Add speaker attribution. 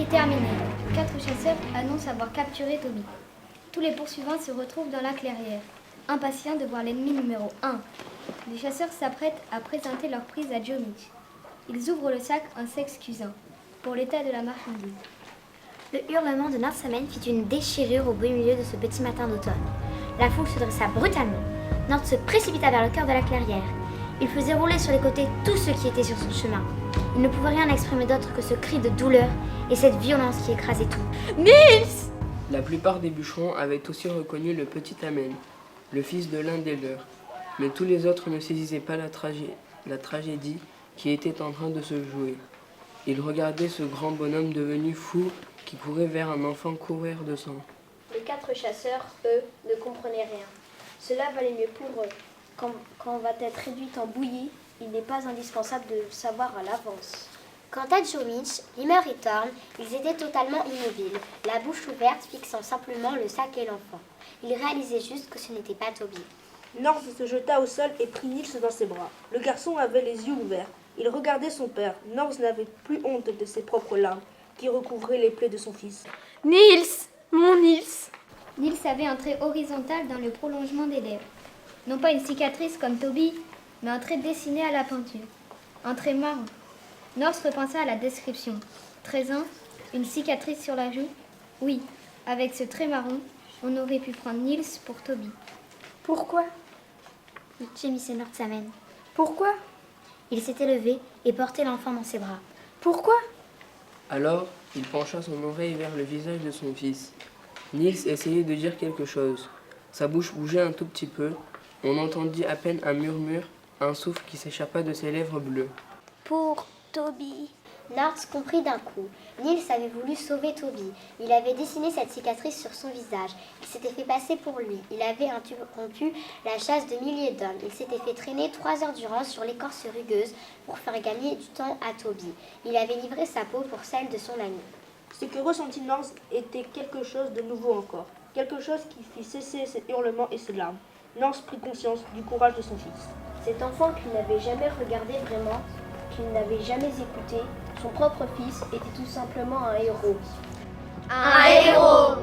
Speaker 1: terminé. 4 chasseurs annoncent avoir capturé Toby. Tous les poursuivants se retrouvent dans la clairière, impatients de voir l'ennemi numéro 1. Les chasseurs s'apprêtent à présenter leur prise à Joe Mitch. Ils ouvrent le sac en s'excusant pour l'état de la marchandise.
Speaker 2: Le hurlement de Nordsamen fit une déchirure au beau milieu de ce petit matin d'automne. La foule se dressa brutalement. Nord se précipita vers le cœur de la clairière. Il faisait rouler sur les côtés tout ce qui était sur son chemin. Il ne pouvait rien exprimer d'autre que ce cri de douleur et cette violence qui écrasait tout. Nils!
Speaker 3: La plupart des bûcherons avaient aussi reconnu le petit Amen, le fils de l'un des leurs. Mais tous les autres ne saisissaient pas la tragédie qui était en train de se jouer. Ils regardaient ce grand bonhomme devenu fou qui courait vers un enfant couvert de sang.
Speaker 4: Les 4 chasseurs, eux, ne comprenaient rien. Cela valait mieux pour eux. Quand on va être réduit en bouillie, il n'est pas indispensable de le savoir à l'avance.
Speaker 2: Quant à Joe Mitch, Limmer et Thorn, ils étaient totalement immobiles, la bouche ouverte, fixant simplement le sac et l'enfant. Ils réalisaient juste que ce n'était pas Toby.
Speaker 5: Nord se jeta au sol et prit Nils dans ses bras. Le garçon avait les yeux ouverts. Il regardait son père. Nors n'avait plus honte de ses propres larmes, qui recouvraient les plaies de son fils.
Speaker 6: Nils! Mon Nils!
Speaker 1: Nils avait un trait horizontal dans le prolongement des lèvres. Non pas une cicatrice comme Toby, mais un trait dessiné à la peinture. Un trait marron. Norse repensa à la description. 13 ans, une cicatrice sur la joue. Oui, avec ce trait marron, on aurait pu prendre Nils pour Toby.
Speaker 6: Pourquoi?
Speaker 2: Gémissait Nordsamen.
Speaker 6: Pourquoi?
Speaker 2: Il s'était levé et portait l'enfant dans ses bras.
Speaker 6: Pourquoi?
Speaker 3: Alors, il pencha son oreille vers le visage de son fils. Nils essayait de dire quelque chose. Sa bouche bougeait un tout petit peu. On entendit à peine un murmure, un souffle qui s'échappa de ses lèvres bleues.
Speaker 2: Pour Toby. Nord comprit d'un coup. Nils avait voulu sauver Toby. Il avait dessiné cette cicatrice sur son visage. Il s'était fait passer pour lui. Il avait interrompu la chasse de milliers d'hommes. Il s'était fait traîner 3 heures durant sur l'écorce rugueuse pour faire gagner du temps à Toby. Il avait livré sa peau pour celle de son ami.
Speaker 5: Ce que ressentit Nors était quelque chose de nouveau encore. Quelque chose qui fit cesser ses hurlements et ses larmes. Nors prit conscience du courage de son fils.
Speaker 4: Cet enfant qu'il n'avait jamais regardé vraiment, qu'il n'avait jamais écouté, son propre fils était tout simplement un héros.
Speaker 1: Un héros!